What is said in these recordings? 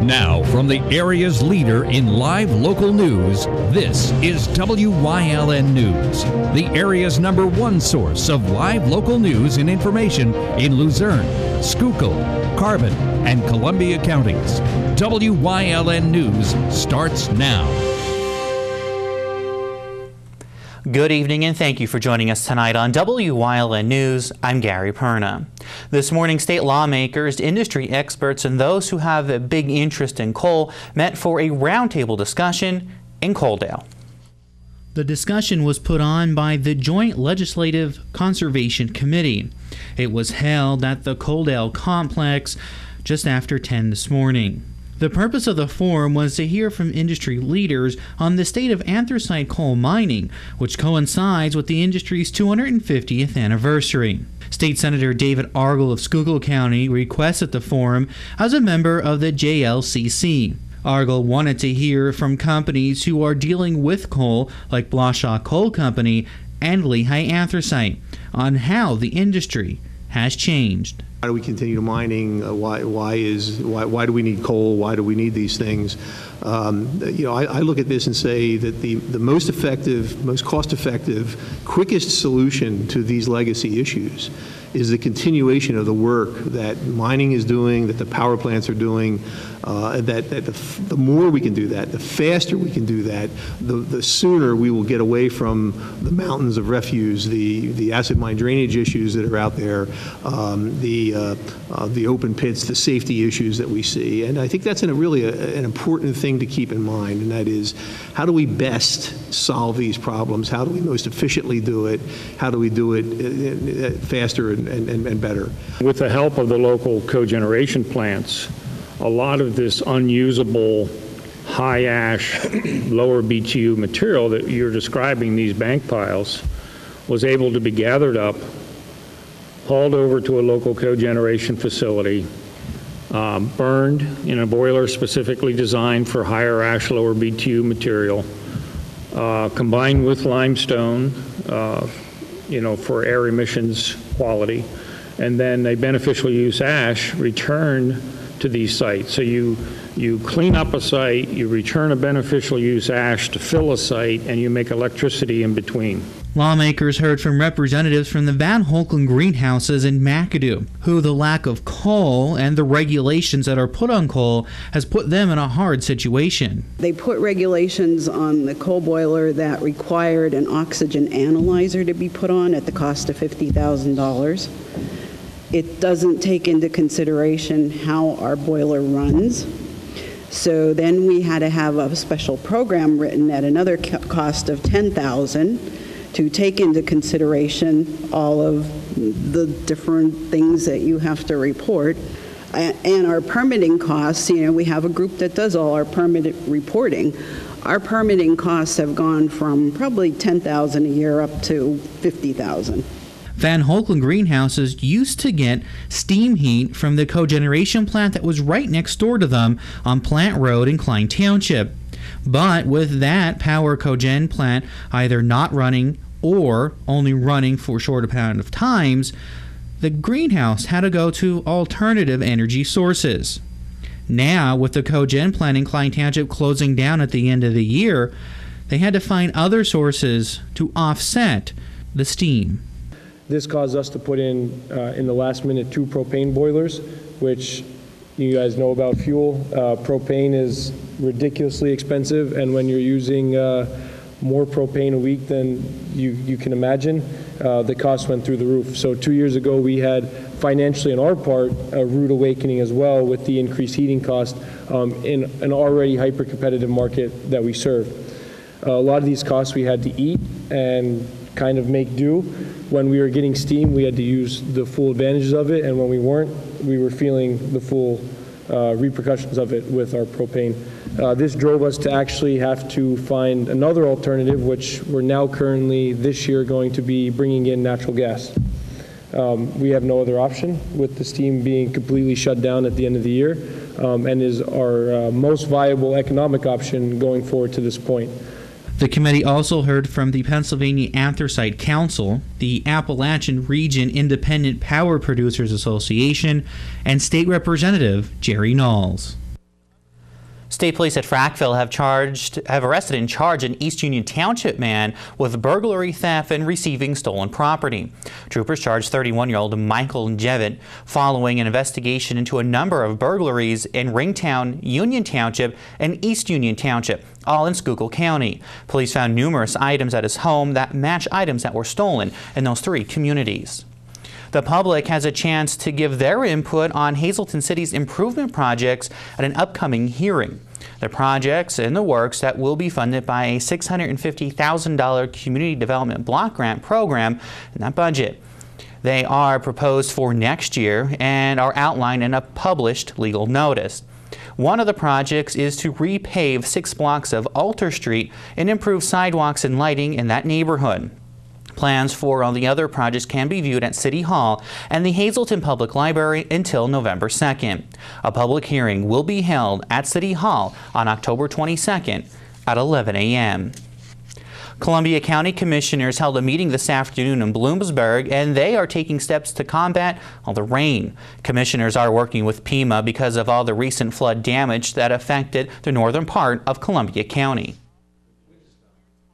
Now, from the area's leader in live local news, this is WYLN News, the area's #1 source of live local news and information in Luzerne, Schuylkill, Carbon, and Columbia counties. WYLN News starts now. Good evening and thank you for joining us tonight on WYLN News. I'm Gary Perna. This morning, state lawmakers, industry experts, and those who have a big interest in coal met for a roundtable discussion in Coaldale. The discussion was put on by the Joint Legislative Conservation Committee. It was held at the Coaldale complex just after 10 this morning. The purpose of the forum was to hear from industry leaders on the state of anthracite coal mining, which coincides with the industry's 250th anniversary. State Senator David Argel of Schuylkill County requested the forum as a member of the JLCC. Argel wanted to hear from companies who are dealing with coal, like Blashaw Coal Company and Lehigh Anthracite, on how the industry has changed. Why do we continue mining? Why do we need coal? Why do we need these things? I look at this and say that the most effective, most cost-effective, quickest solution to these legacy issues is the continuation of the work that mining is doing, that the power plants are doing. The more we can do that, the faster we can do that, the sooner we will get away from the mountains of refuse, the acid mine drainage issues that are out there, the open pits, the safety issues that we see. And I think that's really an important thing to keep in mind, and that is, how do we best solve these problems? How do we most efficiently do it? How do we do it faster and better? With the help of the local cogeneration plants, a lot of this unusable high ash, lower BTU material that you're describing, these bank piles, was able to be gathered up, hauled over to a local cogeneration facility, burned in a boiler specifically designed for higher ash, lower BTU material, combined with limestone, for air emissions quality, and then a beneficial use ash returned to these sites. So you clean up a site, you return a beneficial use ash to fill a site, and you make electricity in between. Lawmakers heard from representatives from the Van Holken greenhouses in McAdoo, who the lack of coal and the regulations that are put on coal has put them in a hard situation. They put regulations on the coal boiler that required an oxygen analyzer to be put on at the cost of $50,000. It doesn't take into consideration how our boiler runs. So then we had to have a special program written at another cost of $10,000 to take into consideration all of the different things that you have to report. And our permitting costs, we have a group that does all our permit reporting. Our permitting costs have gone from probably $10,000 a year up to $50,000. Van Holken greenhouses used to get steam heat from the cogeneration plant that was right next door to them on Plant Road in Klein Township. But with that power cogen plant either not running or only running for a short amount of times, the greenhouse had to go to alternative energy sources. Now, with the cogen plant in Klein Township closing down at the end of the year, they had to find other sources to offset the steam. This caused us to put in the last minute 2 propane boilers, which you guys know about fuel. Propane is ridiculously expensive, and when you're using more propane a week than you can imagine, the cost went through the roof. So 2 years ago, we had financially on our part a rude awakening as well with the increased heating cost in an already hyper-competitive market that we serve. A lot of these costs we had to eat and kind of make do. When we were getting steam, we had to use the full advantages of it, and when we weren't, we were feeling the full repercussions of it with our propane. This drove us to actually have to find another alternative, which we're now currently this year going to be bringing in natural gas. We have no other option with the steam being completely shut down at the end of the year, and is our most viable economic option going forward to this point. The committee also heard from the Pennsylvania Anthracite Council, the Appalachian Region Independent Power Producers Association, and State Representative Jerry Knowles. State police at Frackville have arrested and charged an East Union Township man with burglary, theft, and receiving stolen property. Troopers charged 31-year-old Michael Jevitt following an investigation into a number of burglaries in Ringtown, Union Township, and East Union Township, all in Schuylkill County. Police found numerous items at his home that match items that were stolen in those three communities. The public has a chance to give their input on Hazleton City's improvement projects at an upcoming hearing. The projects in the works that will be funded by a $650,000 Community Development Block Grant program in that budget. They are proposed for next year and are outlined in a published legal notice. One of the projects is to repave 6 blocks of Alter Street and improve sidewalks and lighting in that neighborhood. Plans for all the other projects can be viewed at City Hall and the Hazleton Public Library until November 2nd. A public hearing will be held at City Hall on October 22nd at 11 a.m. Columbia County Commissioners held a meeting this afternoon in Bloomsburg, and they are taking steps to combat all the rain. Commissioners are working with PEMA because of all the recent flood damage that affected the northern part of Columbia County.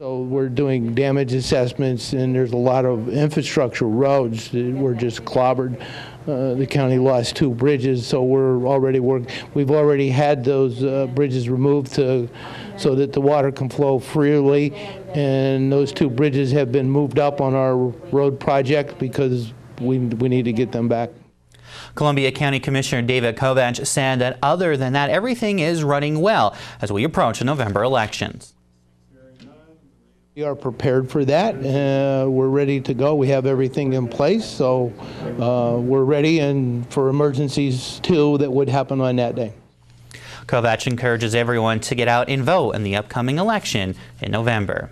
So we're doing damage assessments, and there's a lot of infrastructure roads that were just clobbered. The county lost 2 bridges, so we've already had those bridges removed so that the water can flow freely, and those 2 bridges have been moved up on our road project because we need to get them back. Columbia County Commissioner David Kovach said that other than that, everything is running well as we approach the November elections. We are prepared for that. We're ready to go. We have everything in place, so we're ready, and for emergencies too that would happen on that day. Kovach encourages everyone to get out and vote in the upcoming election in November.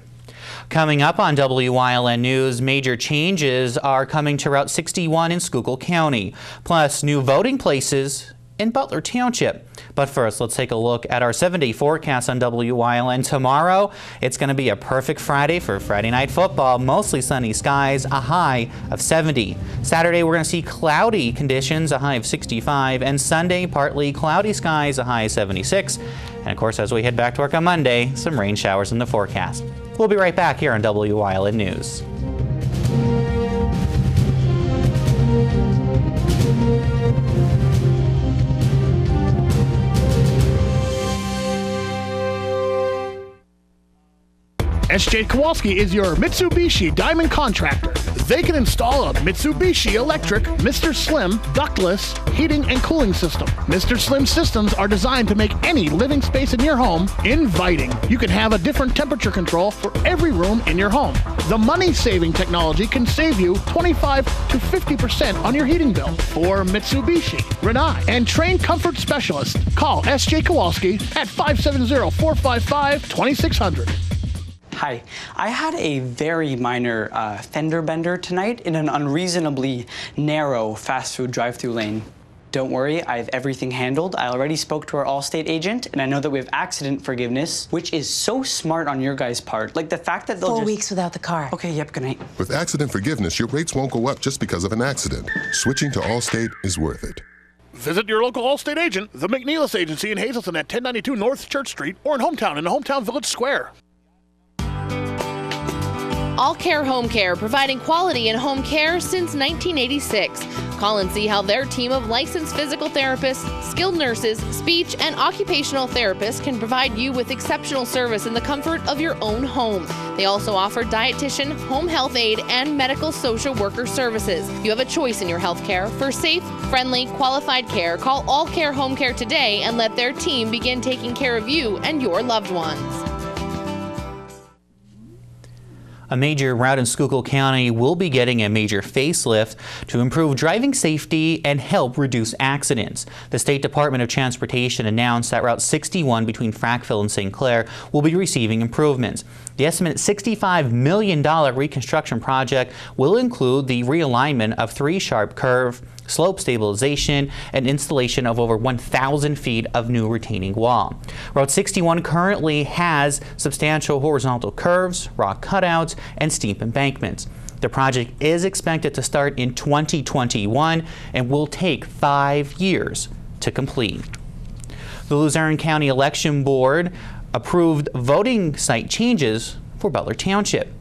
Coming up on WYLN News, major changes are coming to Route 61 in Schuylkill County, plus new voting places in Butler Township. But first, let's take a look at our 7-day forecast on WYLN. Tomorrow, it's going to be a perfect Friday for Friday night football. Mostly sunny skies, a high of 70. Saturday, we're going to see cloudy conditions, a high of 65. And Sunday, partly cloudy skies, a high of 76. And of course, as we head back to work on Monday, some rain showers in the forecast. We'll be right back here on WYLN News. S.J. Kowalski is your Mitsubishi Diamond Contractor. They can install a Mitsubishi electric Mr. Slim ductless heating and cooling system. Mr. Slim systems are designed to make any living space in your home inviting. You can have a different temperature control for every room in your home. The money-saving technology can save you 25 to 50% on your heating bill. For Mitsubishi, Renai, and trained comfort specialists, call S.J. Kowalski at 570-455-2600. Hi, I had a very minor fender bender tonight in an unreasonably narrow fast food drive-thru lane. Don't worry, I have everything handled. I already spoke to our Allstate agent, and I know that we have accident forgiveness, which is so smart on your guys' part. Like the fact that they'll 4 weeks without the car. Okay, yep, good night. With accident forgiveness, your rates won't go up just because of an accident. Switching to Allstate is worth it. Visit your local Allstate agent, the McNeilis Agency in Hazleton at 1092 North Church Street, or in Hometown in the Hometown Village Square. AllCare Home Care, providing quality in home care since 1986. Call and see how their team of licensed physical therapists, skilled nurses, speech, and occupational therapists can provide you with exceptional service in the comfort of your own home. They also offer dietitian, home health aide, and medical social worker services. You have a choice in your health care. For safe, friendly, qualified care, call AllCare Home Care today and let their team begin taking care of you and your loved ones. A major route in Schuylkill County will be getting a major facelift to improve driving safety and help reduce accidents. The State Department of Transportation announced that Route 61 between Frackville and St. Clair will be receiving improvements. The estimated $65 million reconstruction project will include the realignment of 3 sharp curve, slope stabilization, and installation of over 1,000 feet of new retaining wall. Route 61 currently has substantial horizontal curves, rock cutouts, and steep embankments. The project is expected to start in 2021 and will take 5 years to complete. The Luzerne County Election Board approved voting site changes for Butler Township.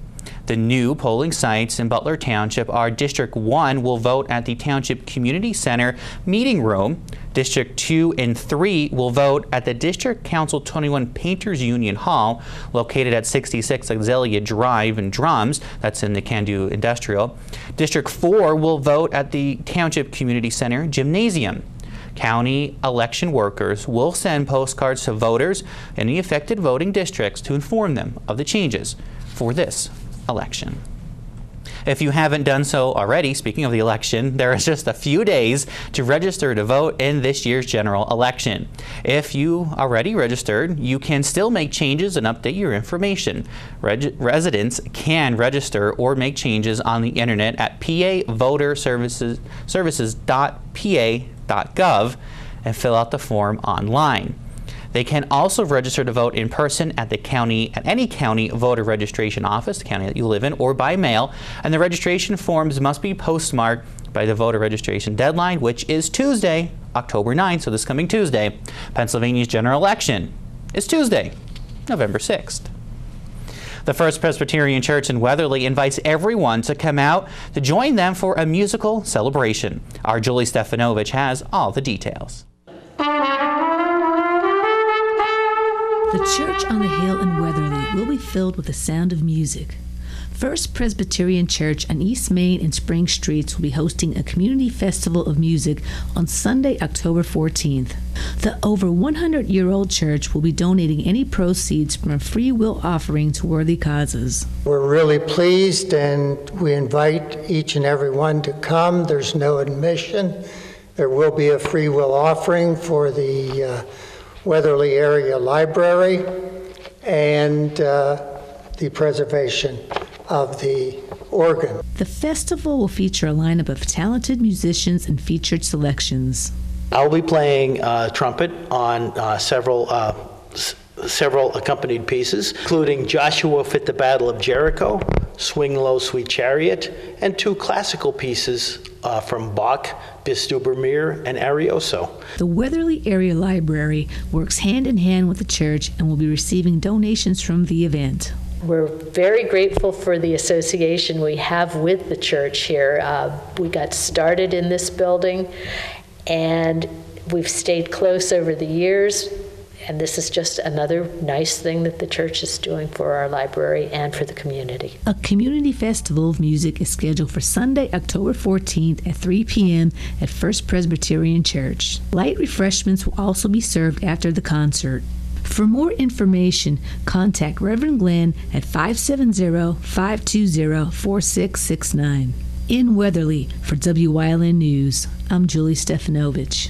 The new polling sites in Butler Township are District 1 will vote at the Township Community Center meeting room. District 2 and 3 will vote at the District Council 21 Painters Union Hall, located at 66 Azalea Drive in Drums. That's in the Candu Industrial. District 4 will vote at the Township Community Center Gymnasium. County election workers will send postcards to voters in the affected voting districts to inform them of the changes for this election. If you haven't done so already, speaking of the election, there is just a few days to register to vote in this year's general election. If you already registered, you can still make changes and update your information. Residents can register or make changes on the internet at pavoterservices.pa.gov and fill out the form online. They can also register to vote in person at any county voter registration office, the county that you live in, or by mail. And the registration forms must be postmarked by the voter registration deadline, which is Tuesday, October 9th, so this coming Tuesday. Pennsylvania's general election is Tuesday, November 6th. The First Presbyterian Church in Weatherly invites everyone to come out to join them for a musical celebration. Our Julie Stefanovich has all the details. The church on the hill in Weatherly will be filled with the sound of music. First Presbyterian Church on East Main and Spring Streets will be hosting a community festival of music on Sunday, October 14th. The over 100-year-old church will be donating any proceeds from a free will offering to worthy causes. We're really pleased, and we invite each and every one to come. There's no admission. There will be a free will offering for the Weatherly Area Library and the preservation of the organ. The festival will feature a lineup of talented musicians and featured selections. I'll be playing trumpet on several accompanied pieces, including Joshua Fit the Battle of Jericho, Swing Low, Sweet Chariot, and 2 classical pieces from Bach, Bis über mir, and Arioso. The Weatherly Area Library works hand in hand with the church and will be receiving donations from the event. We're very grateful for the association we have with the church here. We got started in this building, and we've stayed close over the years. And this is just another nice thing that the church is doing for our library and for the community. A community festival of music is scheduled for Sunday, October 14th at 3 p.m. at First Presbyterian Church. Light refreshments will also be served after the concert. For more information, contact Reverend Glenn at 570-520-4669. In Weatherly, for Wyln News, I'm Julie Stefanovich.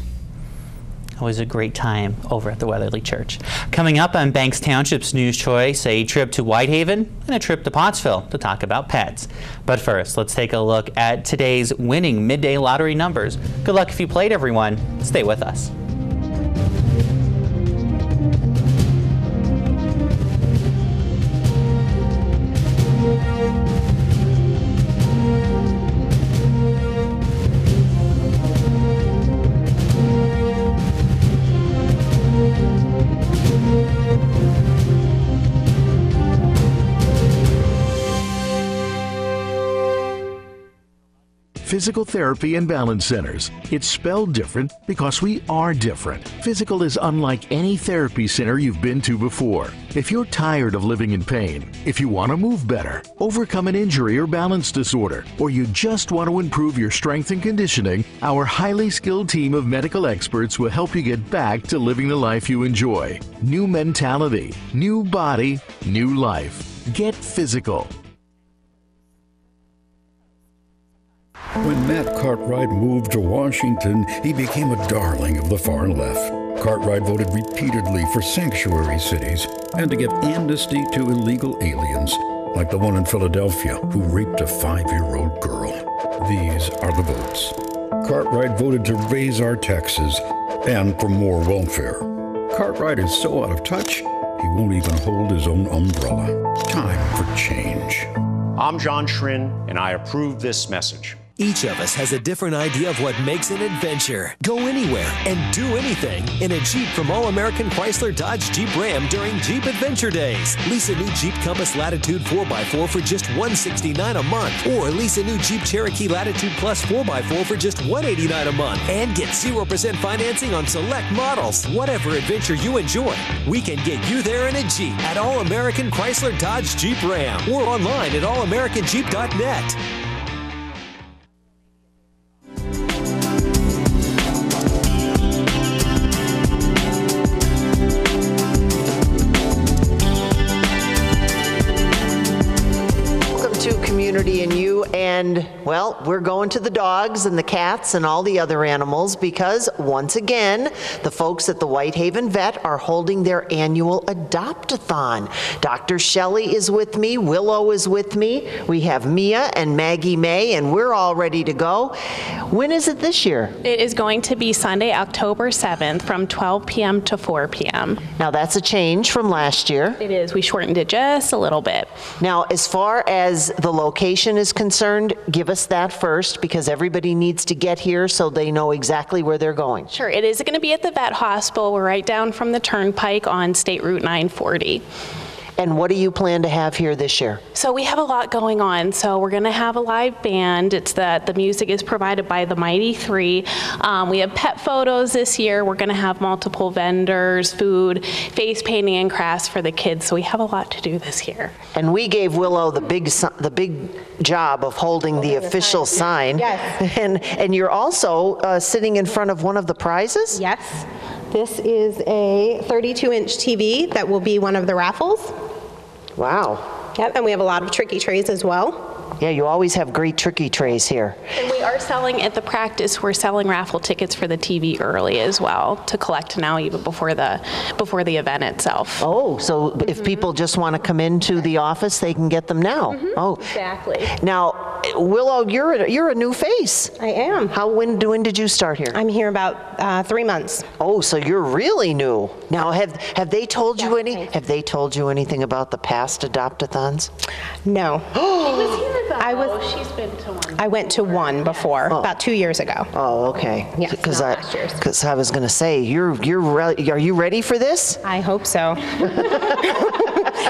Always a great time over at the Weatherly Church. Coming up on Banks Township's News Choice, a trip to Whitehaven and a trip to Pottsville to talk about pets. But first, let's take a look at today's winning midday lottery numbers. Good luck if you played, everyone. Stay with us. Physical Therapy and Balance Centers. It's spelled different because we are different. Physical is unlike any therapy center you've been to before. If you're tired of living in pain, if you want to move better, overcome an injury or balance disorder, or you just want to improve your strength and conditioning, our highly skilled team of medical experts will help you get back to living the life you enjoy. New mentality, new body, new life. Get physical. When Matt Cartwright moved to Washington, he became a darling of the far left. Cartwright voted repeatedly for sanctuary cities and to give amnesty to illegal aliens, like the one in Philadelphia who raped a 5-year-old girl. These are the votes. Cartwright voted to raise our taxes and for more welfare. Cartwright is so out of touch, he won't even hold his own umbrella. Time for change. I'm John Trinh, and I approve this message. Each of us has a different idea of what makes an adventure. Go anywhere and do anything in a Jeep from All-American Chrysler Dodge Jeep Ram during Jeep Adventure Days. Lease a new Jeep Compass Latitude 4x4 for just $169 a month. Or lease a new Jeep Cherokee Latitude Plus 4x4 for just $189 a month. And get 0% financing on select models. Whatever adventure you enjoy, we can get you there in a Jeep at All-American Chrysler Dodge Jeep Ram. Or online at allamericanjeep.net. Community and you, and well, we're going to the dogs and the cats and all the other animals because once again the folks at the Whitehaven Vet are holding their annual Adopt-a-thon. Dr. Shelley is with me, Willow is with me, we have Mia and Maggie May, and we're all ready to go. When is it this year? It is going to be Sunday, October 7th from 12 p.m. to 4 p.m. Now that's a change from last year. It is. We shortened it just a little bit. Now as far as the location is concerned, give us that first because everybody needs to get here so they know exactly where they're going. Sure. It is going to be at the vet hospital. We're right down from the turnpike on State Route 940. And what do you plan to have here this year? So we have a lot going on. So we're going to have a live band. It's the music is provided by the Mighty Three. We have pet photos this year. We're going to have multiple vendors, food, face painting, and crafts for the kids. So we have a lot to do this year. And we gave Willow the big job of holding the official sign. Yes. And you're also sitting in front of one of the prizes? Yes. This is a 32-inch TV that will be one of the raffles. Wow. Yep, and we have a lot of tricky trays as well. Yeah, you always have great tricky trays here. And we are selling at the practice, we're selling raffle tickets for the TV early as well to collect now even before the event itself. Oh, so if people just want to come into the office, they can get them now. Oh, exactly. Now, Willow, you're a new face. I am. When did you start here? I'm here about 3 months. Oh, so you're really new. Now, have they told you anything about the past Adopt-a-thons? No. She was here though. She's been to one. I went to one before, about 2 years ago. Oh, okay. Yes, because last year's. Because I was going to say, are you ready for this? I hope so.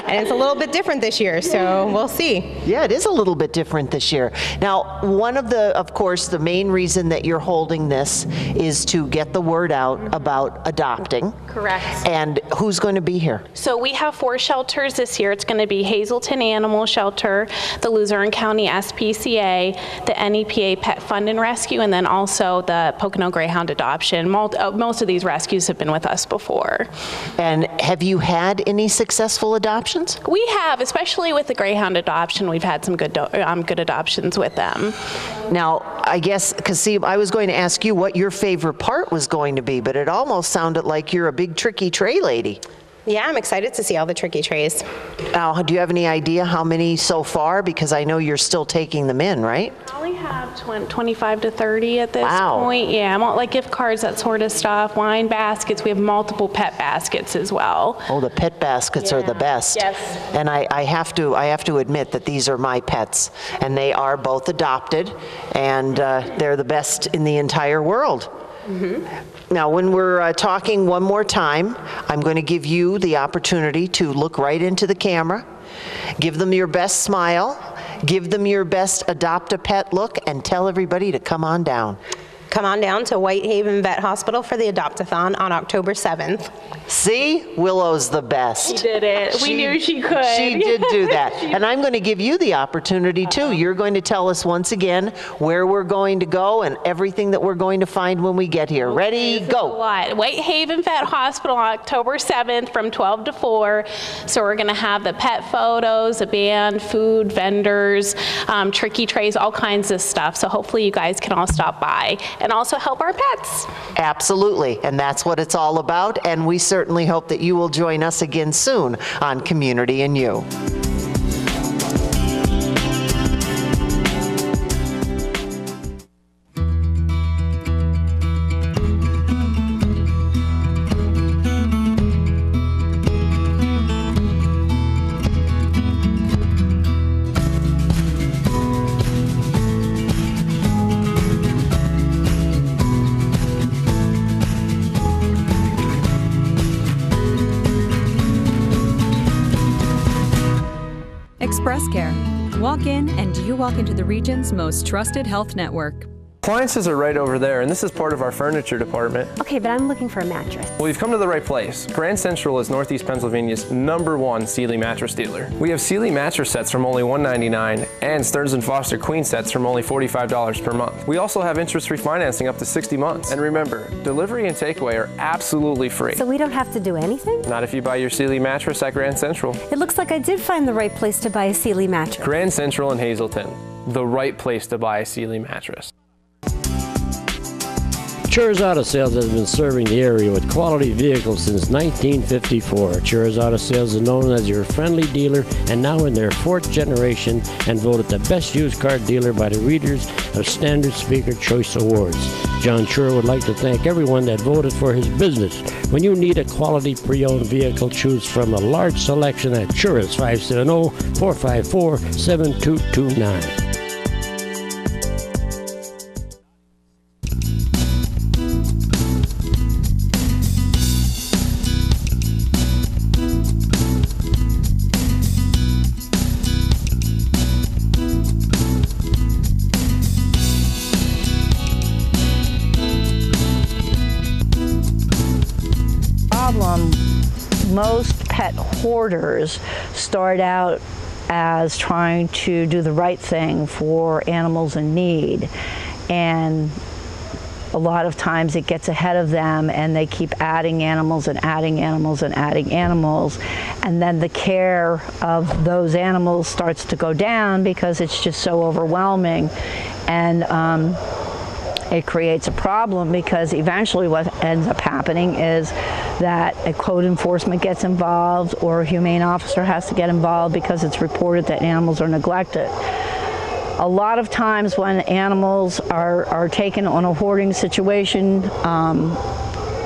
And it's a little bit different this year, so we'll see. Yeah, it is a little bit different this year. Now, of course, the main reason that you're holding this is to get the word out about adopting. Correct. And who's going to be here? So we have 4 shelters this year. It's going to be Hazleton Animal Shelter, the Luzerne County SPCA, the NEPA Pet Fund and Rescue, and then also the Pocono Greyhound Adoption. Most of these rescues have been with us before. And have you had any successful adoptions? We have, especially with the Greyhound adoption. We've had some good adoptions with them. Now, I guess, because see, I was going to ask you what your favorite part was going to be, but it almost sounded like you're a big tricky tray lady. Yeah, I'm excited to see all the tricky trays. Now, do you have any idea how many so far? Because I know you're still taking them in, right? I only have 25 to 30 at this point. Yeah, like gift cards, that sort of stuff, wine baskets. We have multiple pet baskets as well. Oh, the pet baskets are the best. Yes. And I have to admit that these are my pets, and they are both adopted, and they're the best in the entire world. Mm-hmm. Now, when we're talking one more time, I'm going to give you the opportunity to look right into the camera, give them your best smile, give them your best adopt-a-pet look, and tell everybody to come on down. Come on down to Whitehaven Vet Hospital for the Adopt-a-thon on October 7th. See? Willow's the best. She did it. We knew she could. She did do that. And I'm going to give you the opportunity, too. You're going to tell us once again where we're going to go and everything that we're going to find when we get here. Ready? Go. Whitehaven Vet Hospital on October 7th from 12 to 4. So we're going to have the pet photos, a band, food, vendors, tricky trays, all kinds of stuff. So hopefully you guys can all stop by and also help our pets. Absolutely, and that's what it's all about, and we certainly hope that you will join us again soon on Community and You. Breast Care. Walk in and you walk into the region's most trusted health network. Appliances are right over there, and this is part of our furniture department. Okay, but I'm looking for a mattress. Well, you've come to the right place. Grand Central is Northeast Pennsylvania's #1 Sealy mattress dealer. We have Sealy mattress sets from only $199 and Stearns & Foster queen sets from only $45 per month. We also have interest-free financing up to 60 months. And remember, delivery and takeaway are absolutely free. So we don't have to do anything? Not if you buy your Sealy mattress at Grand Central. It looks like I did find the right place to buy a Sealy mattress. Grand Central in Hazleton, the right place to buy a Sealy mattress. Churros Odyssey has been serving the area with quality vehicles since 1954. Churros Odyssey is known as your friendly dealer and now in their 4th generation and voted the best used car dealer by the readers of Standard Speaker Choice Awards. John Churro would like to thank everyone that voted for his business. When you need a quality pre-owned vehicle, choose from a large selection at Churros 570-454-7229. Most pet hoarders start out as trying to do the right thing for animals in need, and a lot of times it gets ahead of them and they keep adding animals and adding animals and adding animals, and then the care of those animals starts to go down because it's just so overwhelming, and it creates a problem because eventually what ends up happening is that a code enforcement gets involved or a humane officer has to get involved because it's reported that animals are neglected. A lot of times when animals are taken on a hoarding situation,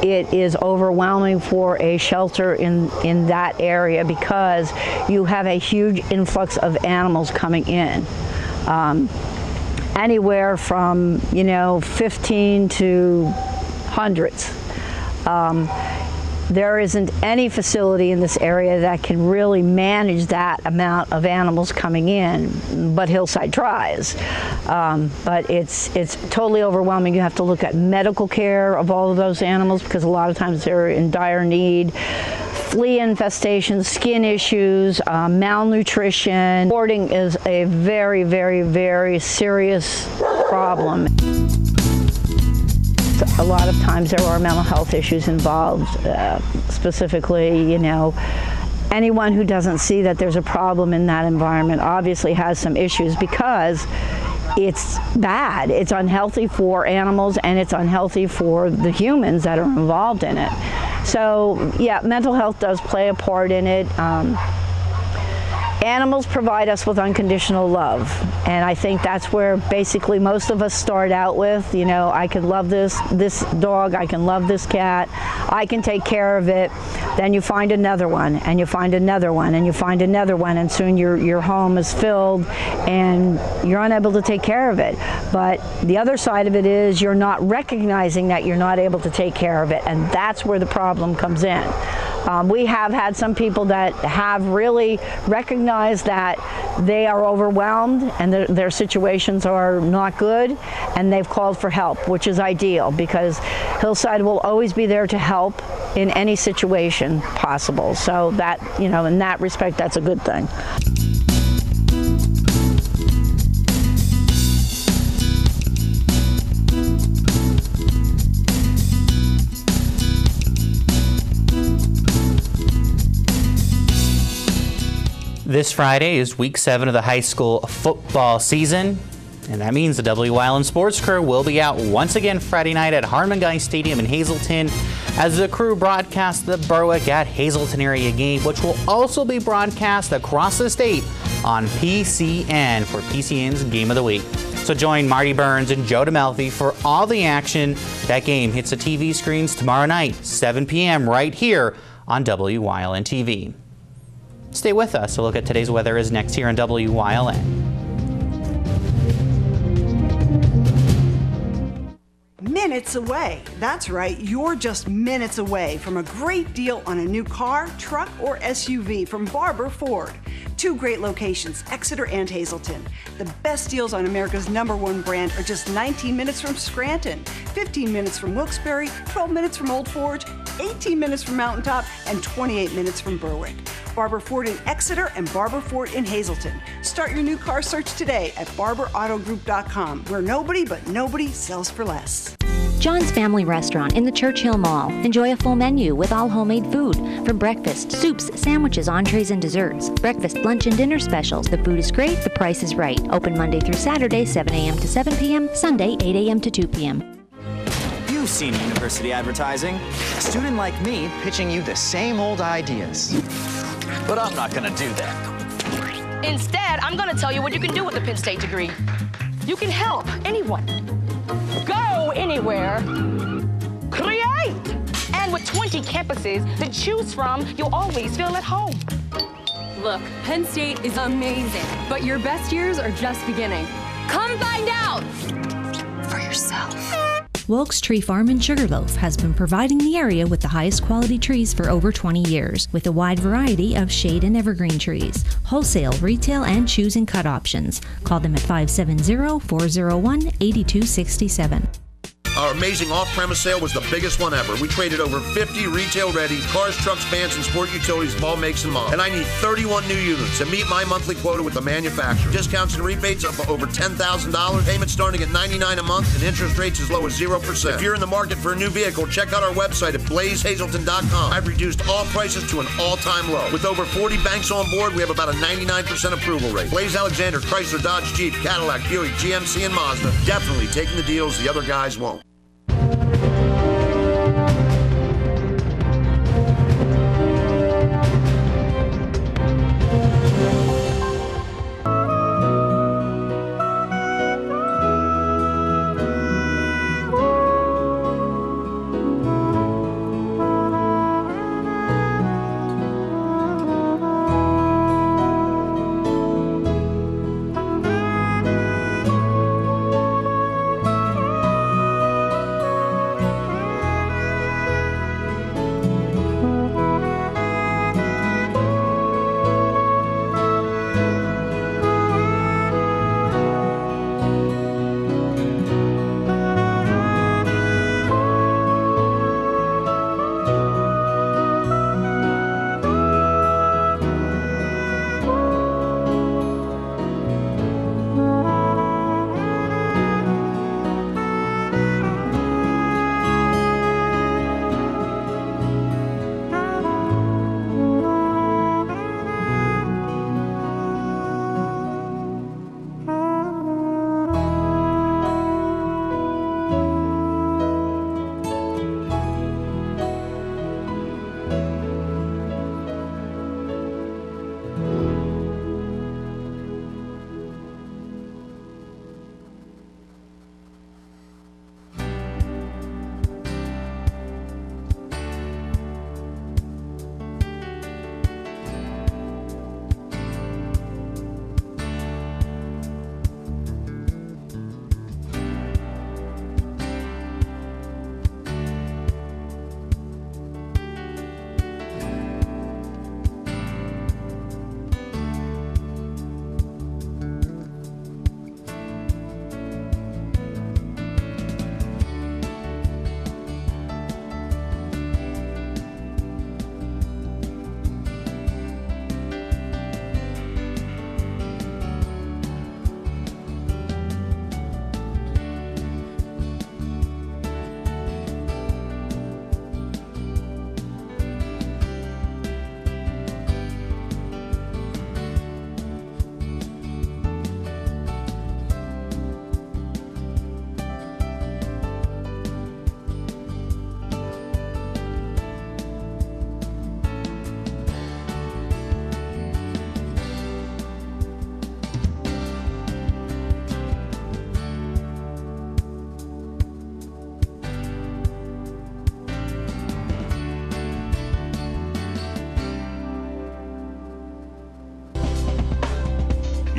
it is overwhelming for a shelter in that area because you have a huge influx of animals coming in. Anywhere from 15 to hundreds. There isn't any facility in this area that can really manage that amount of animals coming in, but Hillside tries. But it's totally overwhelming. You have to look at medical care of all of those animals because a lot of times they're in dire need. Flea infestations, skin issues, malnutrition. Hoarding is a very, very, very serious problem. A lot of times there are mental health issues involved, specifically, anyone who doesn't see that there's a problem in that environment obviously has some issues because it's bad. It's unhealthy for animals and it's unhealthy for the humans that are involved in it. So, yeah, mental health does play a part in it. Animals provide us with unconditional love, and I think that's where basically most of us start out with, I can love this dog, I can love this cat, I can take care of it. Then you find another one, and you find another one, and you find another one, and soon your home is filled and you're unable to take care of it. But the other side of it is you're not recognizing that you're not able to take care of it, and that's where the problem comes in. We have had some people that have really recognized that they are overwhelmed and their situations are not good, and they've called for help, which is ideal because Hillside will always be there to help in any situation possible. So that, in that respect, that's a good thing. This Friday is week 7 of the high school football season, and that means the Wyln sports crew will be out once again Friday night at Harman Guy Stadium in Hazleton as the crew broadcasts the Berwick at Hazleton area game, which will also be broadcast across the state on PCN for PCN's Game of the Week. So join Marty Burns and Joe DeMelfi for all the action. That game hits the TV screens tomorrow night, 7 p.m. right here on Wyln TV. Stay with us. A look at today's weather is next here on Wyln. Minutes away. That's right, you're just minutes away from a great deal on a new car, truck, or SUV from Barbour Ford. 2 great locations, Exeter and Hazleton. The best deals on America's #1 brand are just 19 minutes from Scranton, 15 minutes from Wilkes-Barre, 12 minutes from Old Forge, 18 minutes from Mountaintop, and 28 minutes from Berwick. Barbour Ford in Exeter and Barbour Ford in Hazleton. Start your new car search today at barbarautogroup.com, where nobody sells for less. John's Family Restaurant in the Churchill Mall. Enjoy a full menu with all homemade food. From breakfast, soups, sandwiches, entrees, and desserts. Breakfast, lunch, and dinner specials. The food is great, the price is right. Open Monday through Saturday, 7 a.m. to 7 p.m., Sunday, 8 a.m. to 2 p.m. You've seen university advertising. A student like me pitching you the same old ideas. But I'm not gonna do that. Instead, I'm gonna tell you what you can do with a Pitt State degree. You can help anyone. Go anywhere. Create! And with 20 campuses to choose from, you'll always feel at home. Look, Penn State is amazing, but your best years are just beginning. Come find out for yourself. Volks Tree Farm in Sugarloaf has been providing the area with the highest quality trees for over 20 years, with a wide variety of shade and evergreen trees, wholesale, retail, and choose and cut options. Call them at 570-401-8267. Our amazing off-premise sale was the biggest one ever. We traded over 50 retail-ready cars, trucks, vans, and sport utilities of all makes and models. And I need 31 new units to meet my monthly quota with the manufacturer. Discounts and rebates of over $10,000, payments starting at $99 a month, and interest rates as low as 0%. If you're in the market for a new vehicle, check out our website at blazehazleton.com. I've reduced all prices to an all-time low. With over 40 banks on board, we have about a 99% approval rate. Blaze Alexander, Chrysler, Dodge, Jeep, Cadillac, Buick, GMC, and Mazda. Definitely taking the deals the other guys won't.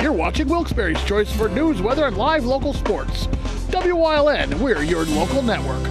You're watching Wilkes-Barre's Choice for news, weather, and live local sports. WYLN, we're your local network.